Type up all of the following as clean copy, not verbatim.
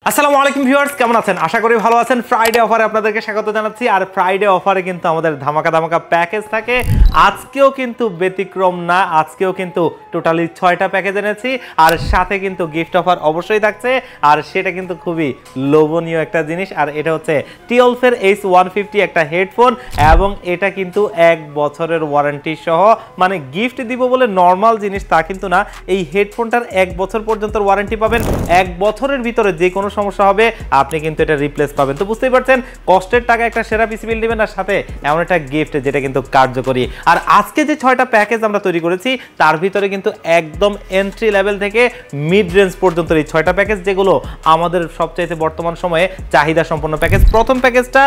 আসসালামু আলাইকুম ভিউয়ার্স, কেমন আছেন? আশা করি ভালো আছেন। ফ্রাইডে অফারে আপনাদেরকে স্বাগত জানাচ্ছি। আর ফ্রাইডে অফারে কিন্তু আমাদের ধামাকা ধামাকা প্যাকেজ থাকে। আজকেও কিন্তু ব্যতিক্রম না, আজকেও কিন্তু টোটালি 6টা প্যাকেজ এনেছি। আর সাথে কিন্তু গিফট অফার অবশ্যই থাকছে, আর সেটা কিন্তু খুবই লোভনীয় একটা জিনিস। আর এটা হচ্ছে টিওলফের H150 একটা হেডফোন, এবং এটা কিন্তু 1 বছরের ওয়ারেন্টি সহ। মানে গিফট দিব বলে নর্মাল জিনিস তা কিন্তু না, এই হেডফোনটার 1 বছর পর্যন্ত ওয়ারেন্টি পাবেন। 1 বছরের ভিতরে যে কোনো সমস্যা হবে আপনি কিন্তু এটা রিপ্লেস পাবেন। তো বুঝতেই পারছেন, কষ্টের টাকা একটা সেরা পিসি বিল দিবেন, আর সাথে এমন একটা গিফট যেটা কিন্তু কার্যকরী। আর আজকে যে 6টা প্যাকেজ আমরা তৈরি করেছি তার ভিতরে কিন্তু একদম এন্ট্রি লেভেল থেকে মিড রেঞ্জ পর্যন্ত এই 6টা প্যাকেজ, যেগুলো আমাদের সবচাইতে বর্তমান সময়ে চাহিদা সম্পন্ন প্যাকেজ। প্রথম প্যাকেজটা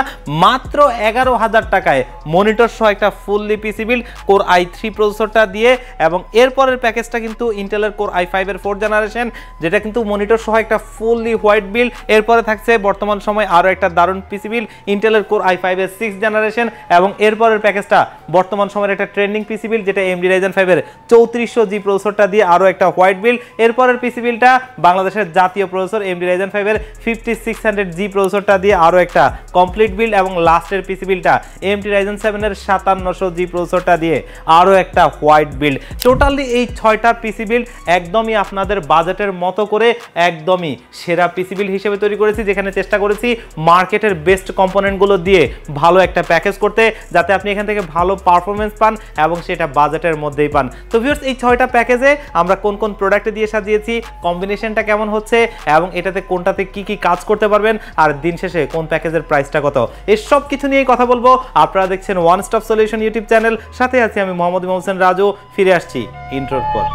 মাত্র 11,000 টাকায় মনিটর সহ একটা ফুললি পিসি বিল কোর i3 প্রসেসরটা দিয়ে, এবং এরপরের প্যাকেজটা কিন্তু ইন্টেলের কোর i5 এর 4th জেনারেশন, যেটা কিন্তু মনিটর সহ একটা ফুললি হোয়াইট বিল। এরপরে থাকছে বর্তমান সময় আরো একটা দারুণ পিসি বিল ইন্টেলের কোর i5 এর 6th জেনারেশন, এবং এরপরের প্যাকেজটা বর্তমান সময়ের একটা ট্রেন্ডিং পিসি বিল, যেটা AMD Ryzen 5 এর 3400G প্রসেসরটা দিয়ে আরো একটা হোয়াইট বিল। এরপরের পিসি বিলটা বাংলাদেশের জাতীয় প্রসেসর AMD Ryzen 5 এর 5600G প্রসেসরটা দিয়ে আরো একটা কমপ্লিট বিল, এবং লাস্টের পিসি বিলটা AMD Ryzen 7 এর 5700G প্রসেসরটা দিয়ে আরো একটা হোয়াইট বিল। টোটালি এই 6টা পিসি বিল একদমই আপনাদের বাজেটের মতো করে একদমই সেরা পিসি বিল হিসেবে তৈরি করেছি, যেখানে চেষ্টা করেছি মার্কেটের বেস্ট কম্পোনেন্টগুলো দিয়ে ভালো একটা প্যাকেজ করতে, যাতে আপনি এখান থেকে ভালো পারফরমেন্স পান এবং সেটা বাজেটের মধ্যেই পান। তো ভিউয়ার্স, এই 6টা প্যাকেজে আমরা কোন কোন প্রোডাক্ট দিয়ে সাজিয়েছি, কম্বিনেশনটা কেমন হচ্ছে, এবং এটাতে কোনটাতে কি কি কাজ করতে পারবেন, আর দিন শেষে কোন প্যাকেজের প্রাইসটা কত, এসব কিছু নিয়েই কথা বলবো। আপনারা দেখছেন one stop solution YouTube channel, সাথে আছি আমি মোহাম্মদ ইমাম হোসেন রাজু। ফিরে আসছি ইন্ট্রোর পর।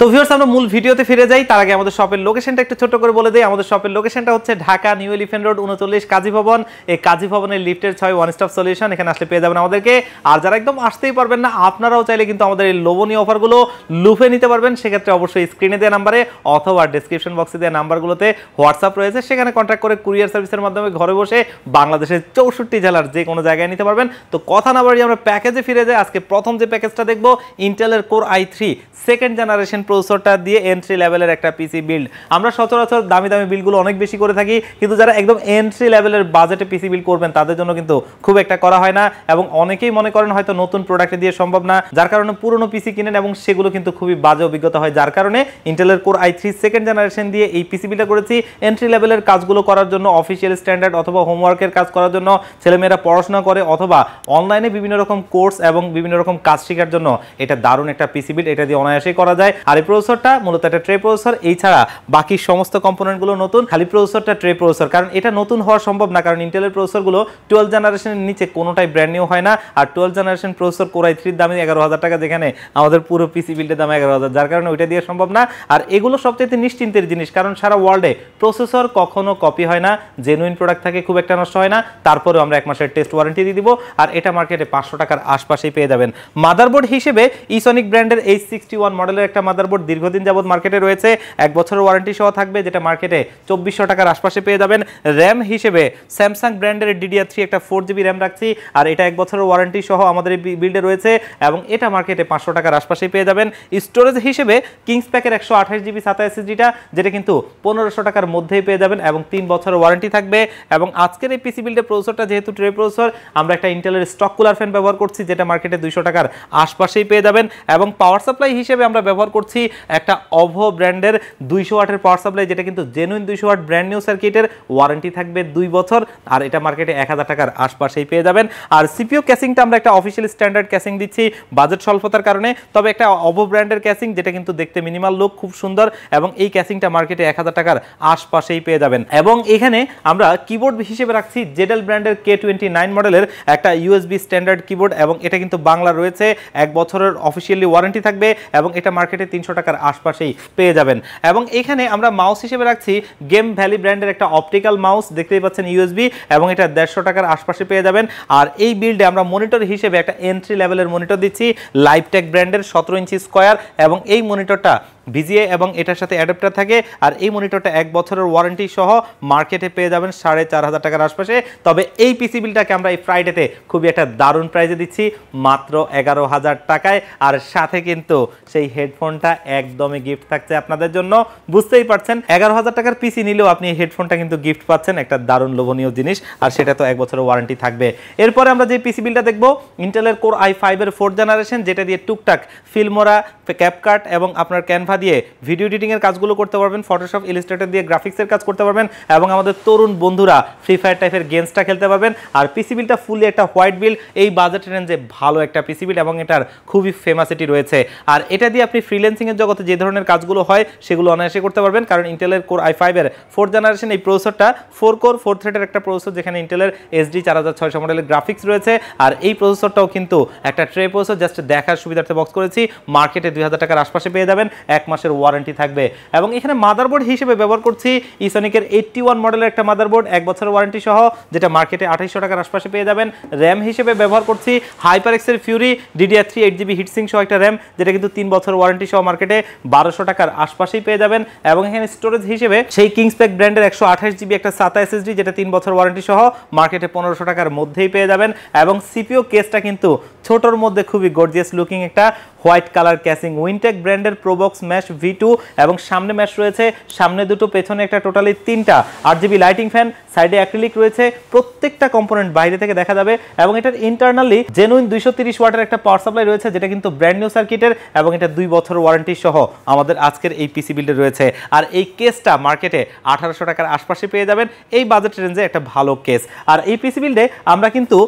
তো ভিউয়ার্স, আমরা মূল ভিডিওতে ফিরে যাই। তার আগে আমাদের শপের লোকেশনটা একটু ছোট করে বলে দেই। আমাদের শপের লোকেশনটা হচ্ছে ঢাকা নিউ এলিফ্যান্ট রোড 39 কাজী ভবন। এই কাজী ভবনের লিফটের 6 ওয়ান স্টপ সলিউশন, এখানে আসলে পেয়ে যাবেন আমাদেরকে। আর যারা একদম আসতেই পারবেন না, আপনারাও চাইলে কিন্তু আমাদের এই লোভনীয় অফারগুলো লুফে নিতে পারবেন। সেক্ষেত্রে অবশ্যই স্ক্রিনে দেওয়া নাম্বারে অথবা ডেসক্রিপশন বক্সে দেওয়া নাম্বারগুলোতে হোয়াটসঅ্যাপ রয়েছে, সেখানে কন্ট্যাক্ট করে কুরিয়ার সার্ভিসের মাধ্যমে ঘরে বসে বাংলাদেশের 64 জেলার যে কোনো জায়গায় নিতে পারবেন। তো কথা না বাড়িয়ে আমরা প্যাকেজে ফিরে যাই। আজকে প্রথম যে প্যাকেজটা দেখবো, ইন্টেলের কোর i3 2nd জেনারেশন প্রসেসরটা দিয়ে এন্ট্রি লেভেলের একটা পিসি বিল্ড। আমরা সচরাচর দামি দামি বিলগুলো অনেক বেশি করে থাকি, কিন্তু যারা একদম এন্ট্রি লেভেলের বাজেটে পিসি বিল করবেন তাদের জন্য কিন্তু খুব একটা করা হয় না, এবং অনেকেই মনে করেন হয়তো নতুন প্রোডাক্ট দিয়ে সম্ভব না, যার কারণে পুরনো পিসি কিনেন এবং সেগুলো কিন্তু খুবই বাজে অভিজ্ঞতা হয়। যার কারণে ইন্টেলের কোর i3 2nd জেনারেশন দিয়ে এই পিসি বিলটা করেছি এন্ট্রি লেভেলের কাজগুলো করার জন্য, অফিসিয়াল স্ট্যান্ডার্ড অথবা হোমওয়ার্কের কাজ করার জন্য, ছেলেমেয়েরা পড়াশোনা করে অথবা অনলাইনে বিভিন্ন রকম কোর্স এবং বিভিন্ন রকম কাজ শেখার জন্য এটা দারুণ একটা পিসি বিল। এটা দিয়ে অনায়াসেই করা যায়। আর এই প্রসেসরটা মূলত একটা ট্রে প্রসেসর, এই ছাড়া বাকি সমস্ত কম্পোনেন্টগুলো নতুন, খালি প্রসেসরটা ট্রে প্রসেসর। কারণ এটা নতুন হওয়া সম্ভব না, কারণ ইন্টেলের প্রসেসরগুলো 12 জেনারেশনের নিচে কোনোটাই ব্র্যান্ড নিউ হয় না। আর 12 জেনারেশন প্রসেসর কোর i3 দামে 11,000 টাকা, যেখানে আমাদের পুরো পিসি বিল্ডের দাম 11,000, যার কারণে ওইটা দিয়ে সম্ভব না। আর এগুলো সবচেয়ে নিশ্চিন্তের জিনিস, কারণ সারা ওয়ার্ল্ডে প্রসেসর কখনো কপি হয় না, জেনুইন প্রোডাক্ট থাকে, খুব একটা নষ্ট হয় না। তারপরেও আমরা 1 মাসের টেস্ট ওয়ারেন্টি দিয়ে দিব, আর এটা মার্কেটে 500 টাকার আশপাশেই পেয়ে যাবেন। মাদারবোর্ড হিসেবে ইসনিক ব্র্যান্ডের H61 মডেলের একটা মাদারবোর্ড দীর্ঘদিন যাবত মার্কেটে রয়েছে, 1 বছরের ওয়ারেন্টি সহ থাকবে, যেটা মার্কেটে 2400 টাকার আশপাশে পেয়ে যাবেন। র্যাম হিসেবে স্যামসাং ব্র্যান্ডের DDR3 একটা 4GB র্যাম রাখছি, আর এটা 1 বছরের ওয়ারেন্টি সহ আমাদের এই বিল্ডে রয়েছে, এবং এটা মার্কেটে 500 টাকার আশপাশে পেয়ে যাবেন। স্টোরেজ হিসেবে কিংস প্যাকের 128GB 27SSDটা, যেটা কিন্তু 1500 টাকার মধ্যেই পেয়ে যাবেন, এবং 3 বছরের ওয়ারেন্টি থাকবে। এবং আজকের এই পিসি বিল্ডের প্রসেসরটা যেহেতু ট্রে প্রসেসর, আমরা একটা ইন্টেলের স্টক কুলার ফ্যান ব্যবহার করছি, যেটা মার্কেটে 200 টাকার আশপাশেই পেয়ে যাবেন। এবং পাওয়ার সাপ্লাই হিসেবে আমরা ব্যবহার করছি একটা অভো ব্র্যান্ডের 200 ওয়াটের পাওয়ার সাপ্লাই, যেটা কিন্তু জেনুইন 200 ওয়াট ব্র্যান্ড নিউ সার্কিটের, ওয়ারেন্টি থাকবে 2 বছর, আর এটা মার্কেটে 1000 টাকার আশপাশেই পেয়ে যাবেন। আর সিপিইউ ক্যাসিংটা আমরা একটা অফিশিয়াল স্ট্যান্ডার্ড ক্যাসিং দিচ্ছি বাজেট স্বল্পতার কারণে, তবে একটা অভো ব্র্যান্ডের ক্যাসিং, যেটা কিন্তু দেখতে মিনিমাল লুক, খুব সুন্দর, এবং এই ক্যাসিংটা মার্কেটে 1000 টাকার আশপাশেই পেয়ে যাবেন। এবং এখানে আমরা কিবোর্ড হিসেবে রাখছি জেডেল ব্র্যান্ডের K29 মডেলের একটা USB স্ট্যান্ডার্ড কিবোর্ড, এবং এটা কিন্তু বাংলা রয়েছে, 1 বছরের অফিশিয়ালি ওয়ারেন্টি থাকবে, এবং এটা মার্কেটে 300 টাকার আশপাশেই পেয়ে যাবেন। এবং এখানে আমরা মাউস হিসেবে রাখছি গেম ভ্যালি ব্র্যান্ডের একটা অপটিক্যাল মাউস, দেখতেই পাচ্ছেন USB, এবং এটা 150 টাকার আশপাশে পেয়ে যাবেন। আর এই বিল্ডে আমরা মনিটর হিসেবে একটা এন্ট্রি লেভেলের মনিটর দিচ্ছি লাইভটেক ব্র্যান্ডের 17 ইঞ্চি স্কয়ার, এবং এই মনিটরটা ভিজিএ এবং এটার সাথে অ্যাডাপ্টার থাকে। আর এই মনিটরটা 1 বছরের ওয়ারেন্টি সহ মার্কেটে পেয়ে যাবেন 4500 টাকার আশপাশে। তবে এই পিসি বিলটাকে আমরা এই ফ্রাইডেতে খুবই একটা দারুণ প্রাইজে দিচ্ছি মাত্র 11,000 টাকায়। আর সাথে কিন্তু সেই হেডফোনটা একদমই গিফট থাকছে আপনাদের জন্য। বুঝতেই পারছেন 11,000 টাকার পিসি নিলেও আপনি এই হেডফোনটা কিন্তু গিফট পাচ্ছেন, একটা দারুণ লোভনীয় জিনিস। আর সেটা তো 1 বছরের ওয়ারেন্টি থাকবে। এরপরে আমরা যে পিসি বিলটা দেখবো ইন্টেলের কোর i5 এর 4th জেনারেশন, যেটা দিয়ে টুকটাক ফিল্মোরা, ক্যাপকাট এবং আপনার ক্যানভা দিয়ে ভিডিও এডিটিং এর কাজগুলো করতে পারবেন, ফটোশপ, ইলাস্ট্রেটর দিয়ে গ্রাফিক্সের কাজ করতে পারবেন এবং আমাদের তরুণ বন্ধুরা ফ্রি ফায়ার টাইপের গেমসটা খেলতে পারবেন। আর পিসি বিলটা ফুলি একটা হোয়াইট বিল, এই বাজেট রেঞ্জে ভালো একটা পিসি বিল এবং এটার খুবই ফেমাসিটি রয়েছে। আর এটা দিয়ে আপনি ফ্রিল্যান্সিং এর জগতে যে ধরনের কাজগুলো হয় সেগুলো অনায়াসে করতে পারবেন, কারণ ইন্টেলের কোর i5 এর 4th জেনারেশন এই প্রসেসরটা 4 কোর 4 থ্রেডের একটা প্রসেসর, যেখানে ইন্টেলের SD 4600 মডেলের গ্রাফিক্স রয়েছে। আর এই প্রসেসরটাও কিন্তু একটা ট্রে প্রসেসর, জাস্ট দেখার সুবিধার্থে বক্স করেছি। মার্কেটে 2000 টাকার আশপাশে পেয়ে যাবেন, 1 মাসের ওয়ারেন্টি থাকবে। এবং এখানে মাদারবোর্ড হিসেবে ব্যবহার করছি ইসনিকের 81 মডেলের একটা মাদারবোর্ড, 1 বছরের ওয়ারেন্টি সহ, যেটা মার্কেটে 2800 টাকার আশপাশে পেয়ে যাবেন। র্যাম হিসেবে ব্যবহার করছি HyperX এর Fury DDR3 8GB হিটসিং সহ একটা র্যাম, যেটা কিন্তু 3 বছর ওয়ারেন্টি সহ মার্কেটে 1200 টাকার আশপাশেই পেয়ে যাবেন। এবং এখানে স্টোরেজ হিসেবে সেই কিংসপ্যাক ব্র্যান্ডের 128GB একটা SATA SSD, যেটা 3 বছর ওয়ারেন্টি সহ মার্কেটে 1500 টাকার মধ্যেই পেয়ে যাবেন। এবং সিপিইউ কেসটা কিন্তু ছোটর মধ্যে খুবই গর্জিয়াস লুকিং একটা হোয়াইট কালার ক্যাসিং, উইনটেক ব্র্যান্ডের প্রোবক্স ম্যাশ V2 এবং সামনে ম্যাশ রয়েছে, সামনে দুটো, পেছনে একটা, টোটালি 3টা 8GB লাইটিং ফ্যান, সাইডে অ্যাক্রিলিক রয়েছে, প্রত্যেকটা কম্পোনেন্ট বাইরে থেকে দেখা যাবে। এবং এটার ইন্টারনালি জেনুইন 230 ওয়াটের একটা পাওয়ার সাপ্লাই রয়েছে, যেটা কিন্তু ব্র্যান্ড নিউ সার্কিটের এবং এটা 2 বছর ওয়ারেন্টি সহ আমাদের আজকের এই পিসি বিল্ডে রয়েছে। আর এই কেসটা মার্কেটে 1800 টাকার আশপাশে পেয়ে যাবেন, এই বাজেট রেঞ্জে একটা ভালো কেস। আর এই পিসি বিল্ডে আমরা কিন্তু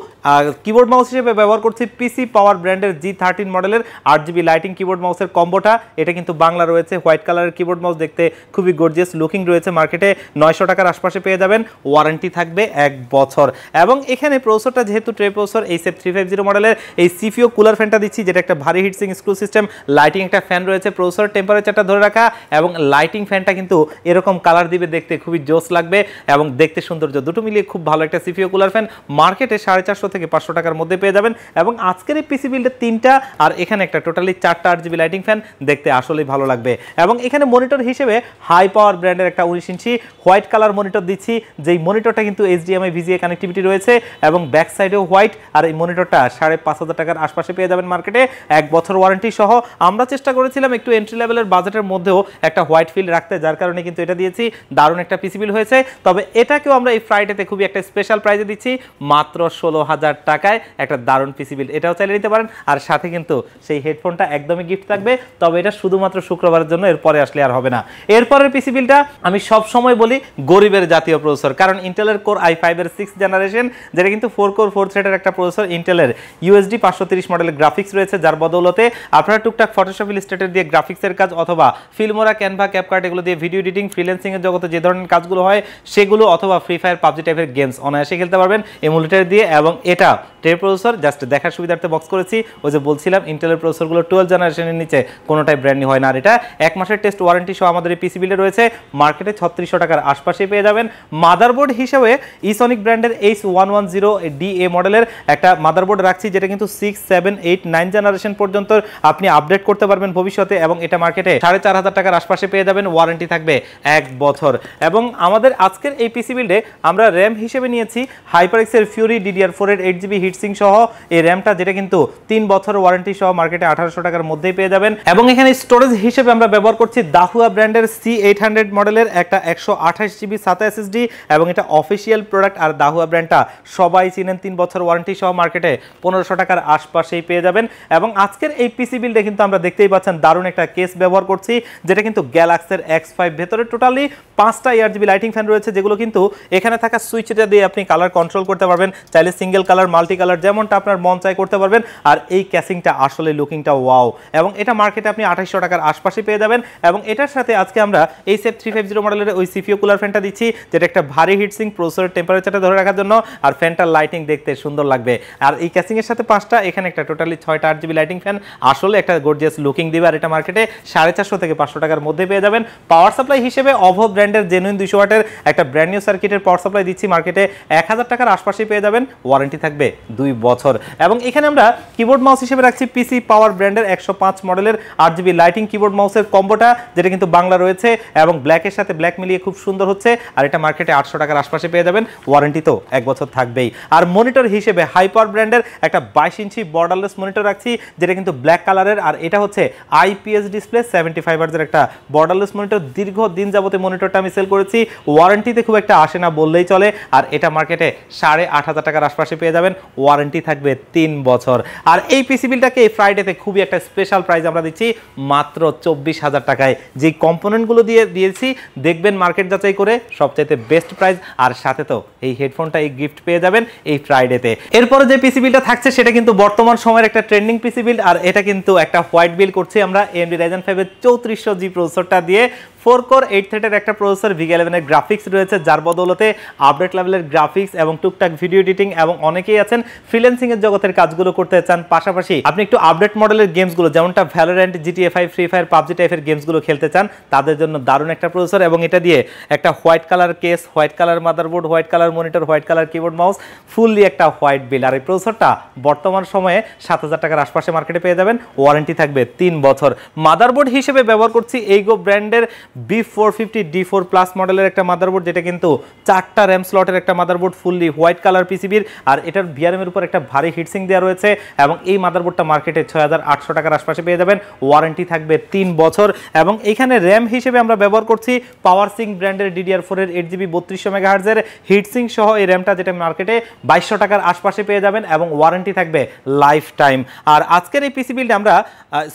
কিবোর্ড মাউস হিসেবে ব্যবহার করছি পিসি পাওয়ার ব্র্যান্ডের G13 মডেলের 8GB লাইটিং কিবোর্ড মাউসের কম্বোটা। এটা কিন্তু বাংলা রয়েছে, হোয়াইট কালারের কিবোর্ড মাউস, দেখতে খুবই গর্জিয়াস লুকিং রয়েছে। মার্কেটে 900 টাকার আশপাশে পেয়ে যাবেন, ওয়ারেন্টি থাকবে 1 বছর। এবং এখানে প্রসেসরটা যেহেতু ট্রে প্রসেসর, এইচএফ 350 মডেলের এই সিপিইউ কুলার ফ্যানটা দিচ্ছি, যেটা একটা ভারী হিটসিং স্ক্রু সিস্টেম, লাইটিং একটা ফ্যান রয়েছে, প্রসেসর টেম্পারেচারটা ধরে রাখা এবং লাইটিং ফ্যানটা কিন্তু এরকম কালার দিবে, দেখতে খুবই জোস লাগবে এবং দেখতে সৌন্দর্য দুটো মিলিয়ে খুব ভালো একটা সিপিইউ কুলার ফ্যান। মার্কেটে 450 থেকে 500 টাকার মধ্যে পেয়ে যাবেন। এবং আজকের এই পিসি বিল্ডে 3টা আর এখানে একটা, টোটালি 4টা 8GB লাইটিং ফ্যান, দেখতে আসলেই ভালো লাগবে। এবং এখানে মনিটর হিসেবে হাই পাওয়ার ব্র্যান্ডের একটা 19 ইঞ্চি হোয়াইট কালার মনিটর দিচ্ছি, যেই মনিটরটা কিন্তু HDMI VGA কানেক্টিভিটি রয়েছে এবং ব্যাক সাইডেও হোয়াইট। আর এই মনিটরটা 5500 টাকার আশপাশে পেয়ে যাবেন মার্কেটে, 1 বছর ওয়ারেন্টি সহ। আমরা চেষ্টা করেছিলাম একটু এন্ট্রি লেভেলের বাজেটের মধ্যেও একটা হোয়াইট ফিল রাখতে, যার কারণে কিন্তু এটা দিয়েছি। দারুণ একটা পিসি বিল হয়েছে। তবে এটাকেও আমরা এই ফ্রাইডেতে খুবই একটা স্পেশাল প্রাইজে দিচ্ছি মাত্র 16,000 টাকায়, একটা দারুণ পিসি বিল, এটাও চাইলে নিতে পারেন। আর সাথে কিন্তু সেই হেডফোনটা একদমই গিফট থাকবে, তবে এটা শুধুমাত্র শুক্রবারের জন্য, এরপরে আসলে আর হবে না। এরপরের পিসি বিলটা আমি সব সময় বলি গরিবের জাতীয় প্রসেসর, কারণ ইন্টেলের কোর i5 এর 6th জেনারেশন, যেটা কিন্তু 4 কোর 4 থ্রেডের একটা প্রসেসর, ইন্টেলের USD 530 মডেলের গ্রাফিক্স রয়েছে, যার বদৌলতে আপনারা টুকটাক ফটোশপ, ইলাস্ট্রেটর দিয়ে গ্রাফিক্সের কাজ অথবা ফিল্মোরা, ক্যানভা, ক্যাপকাট এগুলো দিয়ে ভিডিও এডিটিং, ফ্রিল্যান্সিং এর জগতে যে ধরনের কাজগুলো হয় সেগুলো, অথবা ফ্রি ফায়ার, পাবজি টাইপের গেমস অনায়াসে খেলতে পারবেন এমুলেটর দিয়ে। এবং এটা ট্রে প্রসেসর, জাস্ট দেখার সুবিধার্থে বক্স করেছি। ওই যে বলছিলাম ইন্টেলের প্রসেসরগুলো 12 জেনারেশনের নিচে কোনোটাই ব্র্যান্ড নিউ হয় না। আর এটা 1 মাসের টেস্ট ওয়ারেন্টি সহ আমাদের এই পিসি বিলে রয়েছে, মার্কেটে 3600 টাকার আশপাশে পেয়ে যাবেন। মাদারবোর্ড হিসেবে ইসনিক ব্র্যান্ডের H110DA মডেলের একটা মাদারবোর্ড রাখছি, যেটা কিন্তু 6, 7, 8, 9 জেনারেশন পর্যন্ত আপনি আপডেট করতে পারবেন ভবিষ্যতে। এবং এটা মার্কেটে 4500 টাকার আশপাশে পেয়ে যাবেন, ওয়ারেন্টি থাকবে 1 বছর। এবং আমাদের আজকের এই পিসি বিল্ডে আমরা র্যাম হিসেবে নিয়েছি HyperX এর Fury DDR4 এর 8GB হিটসিং সহ এই র্যামটা, যেটা কিন্তু 3 বছর ওয়ারেন্টি সহ মার্কেটে 1800 টাকার মধ্যেই পেয়ে যাবেন। এবং এখানে স্টোরেজ হিসেবে আমরা ব্যবহার করছি দাহুয়া ব্র্যান্ডের C800 মডেলের একটা 128GB SATA SSD এবং এটা অফিসিয়াল প্রোডাক্ট। আর দাহুয়া ব্র্যান্ডটা সবাই চিনেন, 3 বছর ওয়ারেন্টি সহ মার্কেটে 1500 টাকার আশপাশেই পেয়ে যাবেন। এবং আজকের এই পিসি বিল্ডে কিন্তু আমরা দেখতেই পাচ্ছেন দারুণ একটা কেস ব্যবহার করছি, যেটা কিন্তু গ্যালাক্সের X5, ভেতরে টোটালি 5টা ARGB লাইটিং ফ্যান রয়েছে, যেগুলো কিন্তু এখানে থাকা সুইচটা দিয়ে আপনি কালার কন্ট্রোল করতে পারবেন, চাইলে সিঙ্গেল কালার, মাল্টি কালার, যেমনটা আপনার মন চাই করতে পারবেন। আর এই ক্যাসিংটা আসলে লুকিংটা ওয়াও, এবং এটা মার্কেটে আপনি 2800 টাকার আশপাশে পেয়ে যাবেন। এবং এটার সাথে আজকে আমরা এইচএফ 350 মডেলের ওই সিপিইউ কুলার ফ্যানটা দিচ্ছি, যেটা একটা ভারী হিটসিং, প্রসেসর টেম্পারেচারটা ধরে রাখার জন্য, আর ফ্যানটার লাইটিং দেখতে সুন্দর লাগবে। আর এই ক্যাসিং এর সাথে 5টা, এখানে একটা, টোটালি 6টা 8GB লাইটিং ফ্যান, আসলে একটা গর্জিয়াস লুকিং দিবে। আর এটা মার্কেটে 450 থেকে 500 টাকার মধ্যে পেয়ে যাবেন। পাওয়ার সাপ্লাই হিসেবে অভো ব্র্যান্ডের জেনুইন 200 ওয়াটের একটা ব্র্যান্ড নিউ সার্কিটের পাওয়ার সাপ্লাই দিচ্ছি, মার্কেটে 1000 টাকার আশপাশে পেয়ে যাবেন, ওয়ারেন্টি থাকবে 2 বছর। এবং এখানে আমরা কিবোর্ড মাউস হিসেবে রাখছি পিসি পাওয়ার ব্র্যান্ডের 105 মডেলের 8GB লাইটিং কিবোর্ড মাউসের কম্বোটা, যেটা কিন্তু বাংলা রয়েছে এবং ব্ল্যাকের সাথে ব্ল্যাক মিলিয়ে খুব সুন্দর হচ্ছে। আর এটা মার্কেটে 800 টাকার আশপাশে পেয়ে যাবেন, ওয়ারেন্টি তো 1 বছর থাকবেই। আর মনিটর হিসেবে হাইপার ব্র্যান্ডের একটা 22 ইঞ্চি বর্ডারলেস মনিটর রাখছি, যেটা কিন্তু ব্ল্যাক কালারের। আর এটা হচ্ছে IPS ডিসপ্লে 75 হার্টজের একটা বর্ডারলেস মনিটর। দীর্ঘ দিন যাবতে মনিটরটা আমি সেল করেছি, ওয়ারেন্টিতে খুব একটা আসে না বললেই চলে। আর এটা মার্কেটে 8,500 টাকার আশপাশে পেয়ে যাবেন, ওয়ারেন্টি থাকবে 3 বছর। আর এই পিসি বিলটাকে এই ফ্রাইডেতে খুবই একটা স্পেশাল প্রাইস আমরা দিচ্ছি মাত্র 24,000 টাকায়। যে কম্পোনেন্টগুলো দিয়েছি দেখবেন মার্কেট যাচাই করে সবচাইতে বেস্ট প্রাইস। আর সাথে তো এই হেডফোনটা এই গিফট পেয়ে যাবেন এই ফ্রাইডেতে। এরপরে যে পিসি বিলটা থাকছে সেটা কিন্তু বর্তমান সময়ের একটা ট্রেন্ডিং পিসি বিল। আর এটা কিন্তু একটা হোয়াইট বিল করছি আমরা AMD Ryzen 5 এর 3400G প্রসেসরটা দিয়ে। 4 কোর 8 থ্রেডের একটা প্রসেসর, VGA11 এর গ্রাফিক্স রয়েছে, যার বদৌলতে আপডেট লেভেলের গ্রাফিক্স এবং টুকটাক ভিডিও এডিটিং এবং অনেকেই আছেন ফ্রিল্যান্সিং এর জগতের কাজগুলো করতে চান, পাশাপাশি আপনি একটু আপডেট মডেলের গেমসগুলো যেমনটা Valorant, GTA 5, free fire, PUBG টাইপের গেমসগুলো খেলতে চান, তাদের জন্য দারুণ একটা প্রসেসর। এবং এটা দিয়ে একটা white colour case, white colour motherboard, white colour monitor, white colour keyboard mouse, fully একটা হোয়াইট বিল। আর এই প্রসেসরটা বর্তমান সময়ে 7,000 টাকার আশপাশে মার্কেটে পেয়ে যাবেন, ওয়ারেন্টি থাকবে 3 বছর। মাদারবোর্ড হিসেবে ব্যবহার করছি এইগো ব্র্যান্ডের B450D4 প্লাস মডেলের একটা মাদারবোর্ড, যেটা কিন্তু 4টা র্যাম স্লটের একটা মাদারবোর্ড, ফুললি হোয়াইট কালার পিসিবির। আর এটার VRM এর উপর একটা ভারী হিটসিং দেওয়া রয়েছে এবং এই মাদারবোর্ডটা মার্কেটে 6,800 টাকার আশপাশে পেয়ে যাবেন, ওয়ারেন্টি থাকবে 3 বছর। এবং এইখানে র্যাম হিসেবে আমরা ব্যবহার করছি পাওয়ারসিং ব্র্যান্ডের DDR4 এর 8GB 3200 মেগাহার্জের হিটসিং সহ এই র্যামটা, যেটা মার্কেটে 2200 টাকার আশপাশে পেয়ে যাবেন এবং ওয়ারেন্টি থাকবে লাইফ টাইম। আর আজকের এই পিসি বিলটা আমরা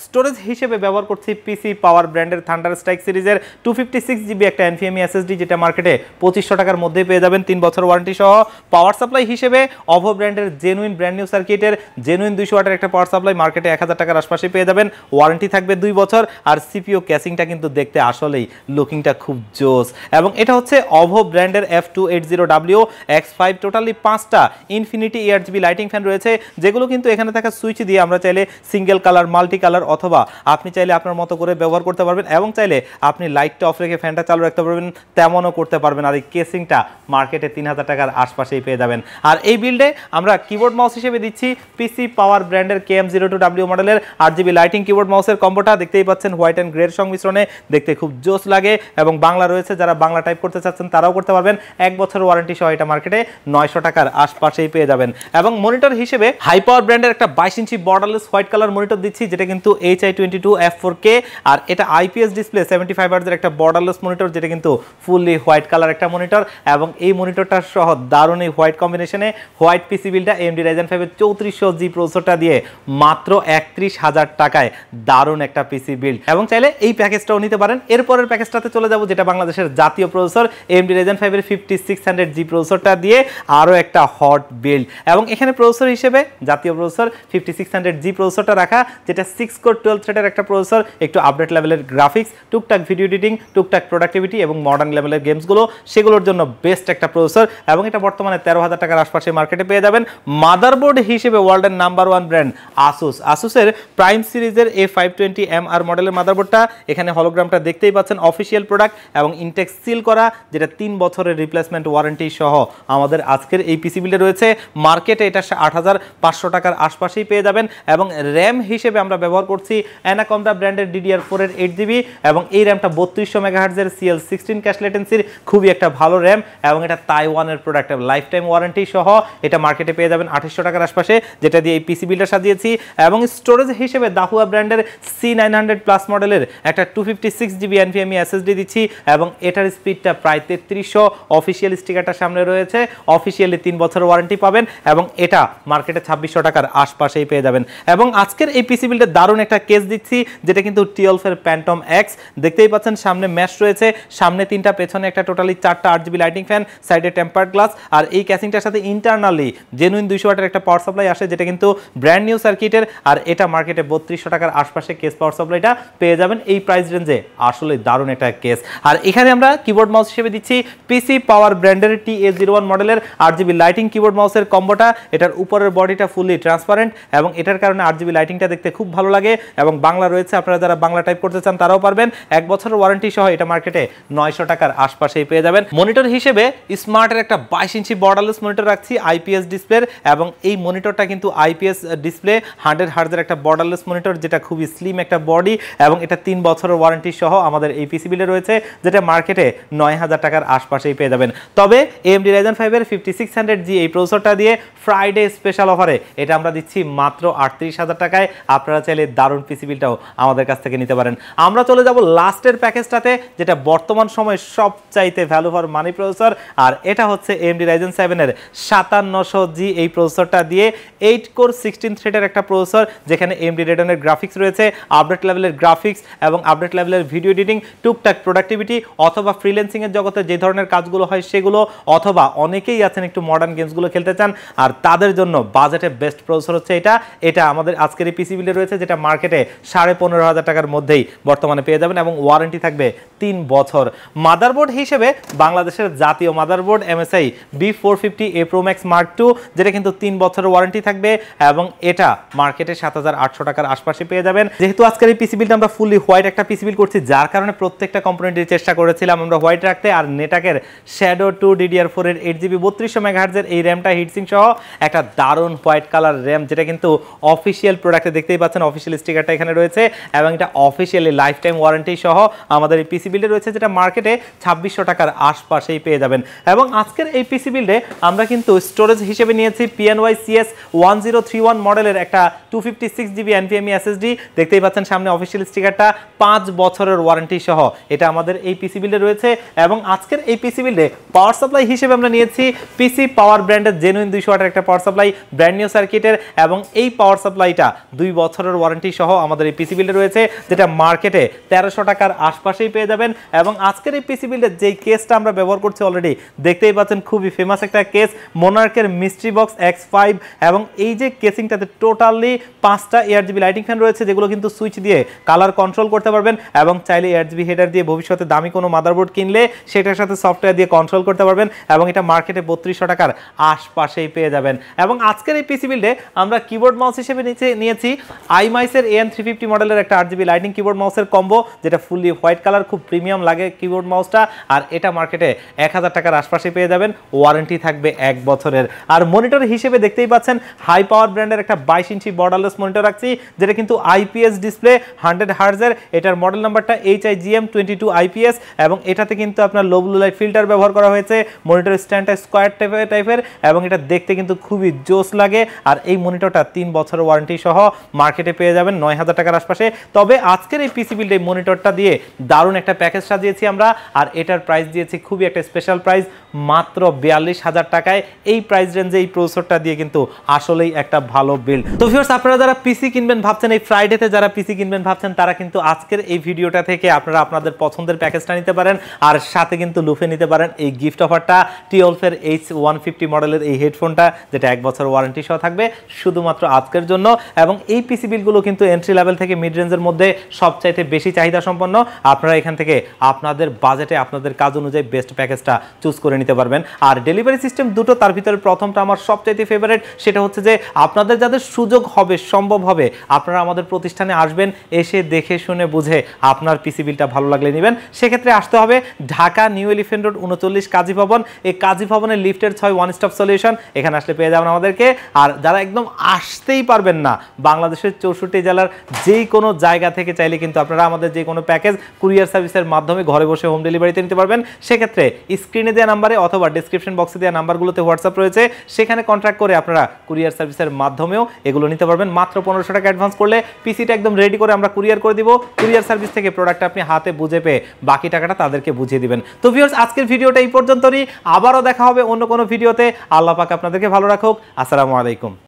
স্টোরেজ হিসেবে ব্যবহার করছি পিসি পাওয়ার ব্র্যান্ডের থান্ডার স্ট্রাইক সিরিজের 256GB একটা NVMe SSD, যেটা মার্কেটে 2500 টাকার মধ্যে পেয়ে যাবেন, 3 বছর ওয়ারেন্টি সহ। পাওয়ার সাপ্লাই হিসেবে OVO ব্র্যান্ডের জেনুইন ব্র্যান্ড নিউ সার্কিটের জেনুইন 200 ওয়াটের একটা পাওয়ার সাপ্লাই, মার্কেটে 1000 টাকার আশপাশে পেয়ে যাবেন, ওয়ারেন্টি থাকবে 2 বছর। আর CPU ক্যাসিংটা কিন্তু দেখতে আসলেই লুকিংটা খুব জোস। এবং এটা হচ্ছে OVO ব্র্যান্ডের F280W X5, টোটালি 5টা ইনফিনিটি ARGB লাইটিং ফ্যান রয়েছে, যেগুলো কিন্তু এখানে থাকা সুইচ দিয়ে আমরা চাইলে সিঙ্গেল কালার, মাল্টি কালার, অথবা আপনি চাইলে আপনার মতো করে ব্যবহার করতে পারবেন এবং চাইলে আপনি লাইটটা অফ রেখে ফ্যানটা চালু রাখতে পারবেন, তেমনও করতে পারবেন। আর এই কেসিংটা মার্কেটে 3000 টাকার আশপাশেই পেয়ে যাবেন। আর এই বিল্ডে আমরা কিবোর্ড মাউস হিসেবে দিচ্ছি পিসি পাওয়ার ব্র্যান্ডের KM02W মডেলের 8GB লাইটিং কিবোর্ড মাউসের কম্বোটা। দেখতেই পাচ্ছেন হোয়াইট অ্যান্ড গ্রের সংমিশ্রণে, দেখতে খুব জোস লাগে এবং বাংলা রয়েছে, যারা বাংলা টাইপ করতে চাচ্ছেন তারাও করতে পারবেন। 1 বছর ওয়ারেন্টি সহ এটা মার্কেটে 900 টাকার আশপাশেই পেয়ে যাবেন। এবং মনিটর হিসেবে হাই পাওয়ার ব্র্যান্ডের একটা 22 ইঞ্চি বর্ডারলেস হোয়াইট কালার মনিটর দিচ্ছি, যেটা কিন্তু HI22F4K। আর এটা IPS ডিসপ্লে 75 হার্টজের একটা বর্ডারলেস মনিটর, যেটা কিন্তু ফুললি হোয়াইট কালার একটা মনিটর। এবং এই মনিটরটার সহ দারুণ এই হোয়াইট কম্বিনেশনে হোয়াইট পিসি বিলটা AMD Ryzen 5 এর 3400G প্রসেসরটা দিয়ে মাত্র 31,000 টাকায় দারুণ একটা পিসি বিল্ড। এবং চাইলে এই প্যাকেজটাও নিতে পারেন। এরপরের প্যাকেজটাতে চলে যাব, যেটা বাংলাদেশের জাতীয় প্রসেসর AMD Ryzen 5 এর 5600G প্রসেসরটা দিয়ে আরও একটা হট বিল্ড। এবং এখানে প্রসেসর হিসেবে জাতীয় প্রসেসর 5600G প্রসেসরটা রাখা, যেটা 6 কোর 12 থ্রেডের একটা প্রসেসর, একটু আপডেট লেভেলের গ্রাফিক্স, টুকটাক ভিডিও এডিটিং, টুকটাক প্রোডাক্টিভিটি এবং মডার্ন লেভেলের গেমসগুলো, সেগুলোর জন্য বেস্ট একটা প্রসেসর। এবং এটা বর্তমানে 13,000 টাকার আশপাশে মার্কেটে পেয়ে যাবেন। মাদারবোর্ড হিসেবে ওয়ার্ল্ডের নাম্বার 1 ব্র্যান্ড আসুসের প্রাইম সিরিজের A520MR মডেলের মাদারবোর্ডটা, এখানে হলোগ্রামটা দেখতেই পাচ্ছেন, অফিসিয়াল প্রোডাক্ট এবং ইনটেক্স সিল করা, যেটা 3 বছরের রিপ্লেসমেন্ট ওয়ারেন্টি সহ আমাদের আজকের এই পিসি বিলে রয়েছে। মার্কেটে এটা 8,500 টাকার আশপাশেই পেয়ে যাবেন। এবং র্যাম হিসেবে আমরা ব্যবহার করছি অ্যানাকোন্ডা ব্র্যান্ডের DDR4 এর 8GB, এবং এই র্যামটা 3200 মেগাহার্টজের CL16 ক্যাশ লেটেন্সির, খুবই একটা ভালো র্যাম। এবং এটা তাইওয়ানের প্রোডাক্ট, লাইফ টাইম ওয়ারেন্টি সহ এটা মার্কেটে পেয়ে যাবেন 2800 টাকার আশপাশে, যেটা দিয়ে এই পিসি বিলটা সাজিয়েছি। এবং স্টোরেজ হিসেবে দাহুয়া ব্র্যান্ডের C900 প্লাস মডেলের একটা 256GB NVMe SSD দিচ্ছি, এবং এটার স্পিডটা প্রায় 3300, অফিসিয়াল স্টিকারটা সামনে রয়েছে, অফিসিয়ালি 3 বছর ওয়ারেন্টি পাবেন। এবং এটা মার্কেটে 2600 টাকার আশপাশেই পেয়ে যাবেন। এবং আজকের এই পিসি বিলটা দারুণ একটা কেস দিচ্ছি, যেটা কিন্তু TILF এর Phantom X, দেখতেই পাচ্ছেন সামনে ম্যাশ রয়েছে, সামনে 3টা, পেছনে একটা, টোটালি 4টা 8GB লাইটিং ফ্যান, সাইডে টেম্পার্ড গ্লাস। আর এই ক্যাসিংটার সাথে ইন্টারনালি জেনুইন 200 ওয়াটের একটা পাওয়ার সাপ্লাই আসে, যেটা কিন্তু ব্র্যান্ড নিউ সার্কিটের। আর এটা মার্কেটে 3200 টাকার আশপাশে কেস পাওয়ার সাপ্লাইটা পেয়ে যাবেন এই প্রাইস রেঞ্জে, আসলে দারুণ একটা কেস। আর এখানে আমরা কিবোর্ড মাউস হিসেবে দিচ্ছি পিসি পাওয়ার ব্র্যান্ডের TA01 মডেলের 8GB লাইটিং কিবোর্ড মাউসের কম্বোটা। এটার উপরের বডিটা ফুললি ট্রান্সপারেন্ট এবং এটার কারণে 8GB লাইটিংটা দেখতে খুব ভালো লাগে। এবং বাংলা রয়েছে, আপনারা যারা বাংলা টাইপ করতে চান তারাও পারবেন। 1 বছর ওয়ারেন্টি সহ এটা মার্কেটে 900 টাকার আশপাশেই পেয়ে যাবেন। মনিটর হিসেবে স্মার্টের একটা 22 ইঞ্চি বর্ডারলেস মনিটর রাখছি আইপিএস ডিসপ্লের, এবং এই মনিটরটা কিন্তু আইপিএস ডিসপ্লে 100 হার্জের একটা বর্ডারলেস মনিটর, যেটা খুবই স্লিম একটা বডি, এবং এটা 3 বছরের ওয়ারেন্টি সহ আমাদের এই পিসি বিলে রয়েছে, যেটা মার্কেটে 9000 টাকার আশপাশেই পেয়ে যাবেন। তবে AMD Ryzen 5 এর 5600G এই প্রসেসরটা দিয়ে ফ্রাইডে স্পেশাল অফারে এটা আমরা দিচ্ছি মাত্র 38,000 টাকায়। আপনারা চাইলে দারুণ পিসি বিলটাও আমাদের কাছ থেকে নিতে পারেন। আমরা চলে যাব লাস্টের প্যাকেজটাতে, যেটা বর্তমান সময়ে সবচাইতে ভ্যালু ফর মানি প্রসেসর, আর এটা হচ্ছে AMD Ryzen 7 এর 5700G এই প্রসেসরটা দিয়ে 8 কোর 16 থ্রেডের একটা প্রসেসর, যেখানে AMD Radeon এর গ্রাফিক্স রয়েছে, আপডেট লেভেলের গ্রাফিক্স এবং আপডেট লেভেলের ভিডিও এডিটিং, টুকটাক প্রোডাক্টিভিটি অথবা ফ্রিল্যান্সিং এর জগতে যে ধরনের কাজগুলো হয় সেগুলো, অথবা অনেকেই আছেন একটু মডার্ন গেমসগুলো খেলতে চান, আর তাদের জন্য বাজেটে বেস্ট প্রসেসর হচ্ছে এটা আমাদের আজকের এই পিসি বিলে রয়েছে, যেটা মার্কেটে 15,500 টাকার মধ্যেই বর্তমানে পেয়ে যাবেন, এবং ওয়ারেন্টি থাকবে 3 বছর। মাদারবোর্ড হিসেবে বাংলাদেশের জাতীয় motherboard MSI B450A Pro Max Mark II, যেটা কিন্তু 3 বছরের ওয়ারেন্টি থাকবে, এবং এটা মার্কেটে 7,800 টাকার আশপাশে পেয়ে যাবেন। যেহেতু আজকের এই পিসি বিলটা আমরা ফুললি হোয়াইট একটা পিসি বিল করছি, যার কারণে প্রত্যেকটা কম্পোনেন্টের চেষ্টা করেছিলাম আমরা হোয়াইট রাখতে, আর নেটাকের Shadow 2 DDR4 এর 8GB 3200 MHz এর এই র্যামটা হিটসিং সহ একটা দারুণ হোয়াইট কালার র্যাম, যেটা কিন্তু অফিসিয়াল প্রোডাক্টে দেখতেই পাচ্ছেন, অফিসিয়াল স্টিকারটা এখানে রয়েছে, এবং এটা অফিসিয়ালি লাইফ টাইম ওয়ারেন্টি সহ আমাদের এই পিসি বিলে রয়েছে, যেটা মার্কেটে 2600 টাকার আশপাশেই পেয়ে যাবেন। এবং আজকের এই পিসি বিলে আমরা কিন্তু স্টোরেজ হিসেবে নিয়েছি PNY CS1031 মডেলের একটা 256GB NVMe SSD, দেখতেই পাচ্ছেন সামনে অফিসিয়াল স্টিকারটা, 5 বছরের ওয়ারেন্টি সহ এটা আমাদের এই পিসি বিলে রয়েছে। এবং আজকের এই পিসি বিলে পাওয়ার সাপ্লাই হিসেবে আমরা নিয়েছি পিসি পাওয়ার ব্র্যান্ডের জেনুইন 200 ওয়াটের একটা পাওয়ার সাপ্লাই, ব্র্যান্ড নিউ সার্কিটের, এবং এই পাওয়ার সাপ্লাইটা 2 বছরের ওয়ারেন্টি সহ আমাদের এই পিসি বিলে রয়েছে, যেটা মার্কেটে 1300 টাকার আশপাশেই পেয়ে যাবেন। এবং আজকের এই পিসি বিলের যেই কেসটা আমরা ব্যবহার করছি অলরেডি দেখতেই পাচ্ছেন, খুবই ফেমাস একটা কেস, মোনার্কের মিস্ট্রি বক্স X5, এবং এই যে কেসিংটাতে টোটালি 5টা ARGB লাইটিং ফ্যান রয়েছে, যেগুলো কিন্তু সুইচ দিয়ে কালার কন্ট্রোল করতে পারবেন, এবং চাইলে ARGB হেডার দিয়ে ভবিষ্যতে দামি কোনো মাদারবোর্ড কিনলে সেটার সাথে সফটওয়্যার দিয়ে কন্ট্রোল করতে পারবেন, এবং এটা মার্কেটে 3200 টাকার আশপাশেই পেয়ে যাবেন। এবং আজকের এই পিসি বিল্ডে আমরা কিবোর্ড মাউস হিসেবে নিয়েছি আইমাইসের AM350 মডেলের একটা RGB লাইটিং কিবোর্ড মাউসের কম্বো, যেটা ফুললি হোয়াইট কালার, খুব প্রিমিয়াম লাগে কিবোর্ড মাউসটা, আর এটা মার্কেটে 1000 টাকার আশপাশে পেয়ে যাবেন, ওয়ারেন্টি থাকবে 1 বছরের। আর মনিটর হিসেবে দেখতেই পাচ্ছেন হাই পাওয়ার ব্র্যান্ডের একটা 22 ইঞ্চি বর্ডারলেস মনিটর রাখছি, যেটা কিন্তু আইপিএস ডিসপ্লে 100 হার্জের, এটার মডেল নাম্বারটা HIGM22 IPS, এবং এটাতে কিন্তু আপনার লো ব্লু লাইট ফিল্টার ব্যবহার করা হয়েছে, মনিটর স্ট্যান্ডটা স্কোয়ার টাইপের, এবং এটা দেখতে কিন্তু খুবই জোস লাগে। আর এই মনিটরটা 3 বছরের ওয়ারেন্টি সহ মার্কেটে পেয়ে যাবেন 9000 টাকার আশপাশে। তবে আজকের এই পিসি বিল্ড এই মনিটরটা দিয়ে দারুণ একটা প্যাকেজ সাজিয়েছি আমরা, আর এটার প্রাইস দিয়েছি খুবই একটা স্পেশাল প্রাইস, মাত্র 42,000 টাকায়। এই প্রাইস রেঞ্জে এই প্রসেসরটা দিয়ে কিন্তু আসলেই একটা ভালো বিল্ড। তো ভিউয়ার্স, আপনারা যারা পিসি কিনবেন ভাবছেন, এই ফ্রাইডেতে যারা পিসি কিনবেন ভাবছেন, তারা কিন্তু আজকের এই ভিডিওটা থেকে আপনারা আপনাদের পছন্দের প্যাকেজটা নিতে পারেন, আর সাথে কিন্তু লুফে নিতে পারেন এই গিফট অফারটা, টিওলফের H150 মডেলের এই হেডফোনটা, যেটা 1 বছর ওয়ারেন্টি সহ থাকবে শুধুমাত্র আজকের জন্য। এবং এই পিসি বিলগুলো কিন্তু এন্ট্রি লেভেল থেকে মিড রেঞ্জের মধ্যে সবচাইতে বেশি চাহিদা সম্পন্ন। আপনারা এখান থেকে আপনাদের বাজেটে আপনাদের কাজ অনুযায়ী বেস্ট প্যাকেজটা চুজ করে নিতে পারবেন। আর ডেলিভারি সিস্টেম দুটো, তার ভিতরে প্রথমটা আমার সবচাইতে ফেভারিট, সেটা হচ্ছে যে আপনাদের যাদের সুযোগ হবে, সম্ভব হবে, আপনারা আমাদের প্রতিষ্ঠানে আসবেন, এসে দেখে শুনে বুঝে আপনার পিসি বিলটা ভালো লাগলে নেবেন। সেক্ষেত্রে আসতে হবে ঢাকা নিউ এলিফ্যান্ট রোড 39 কাজী ভবন। এই কাজী ভবনের লিফটের 6 ওয়ান স্টপ সলিউশন, এখানে আসলে পেয়ে যাবেন আমাদেরকে। আর যারা একদম আসতেই পারবেন না, বাংলাদেশের 64 জেলার যেই কোনো জায়গা থেকে চাইলে কিন্তু আপনারা আমাদের যে কোনো প্যাকেজ কুরিয়ার সার্ভিসের মাধ্যমে ঘরে বসে হোম ডেলিভারিতে নিতে পারবেন। সেক্ষেত্রে স্ক্রিনে দেওয়া নাম্বারে অথবা ডেসক্রিপশন বক্সে দেওয়া নাম্বারগুলোতে হোয়াটসঅ্যাপ রয়েছে, সেখানে কন্ট্যাক্ট করে আপনারা কুরিয়ার সার্ভিসের মাধ্যমেও এগুলো নিতে পারবেন। মাত্র 1500 টাকা অ্যাডভান্স করলে পিসিটা একদম রেডি করে আমরা কুরিয়ার করে দিব। কুরিয়ার সার্ভিস থেকে প্রোডাক্ট আপনি হাতে বুঝে পেয়ে বাকি টাকাটা তাদেরকে বুঝিয়ে দিবেন। তো ভিউয়ার্স, আজকের ভিডিওটা এই পর্যন্তই, আবারও দেখা হবে অন্য কোনো ভিডিওতে। আল্লাহ পাক আপনাদেরকে ভালো রাখুক। আসসালামু আলাইকুম।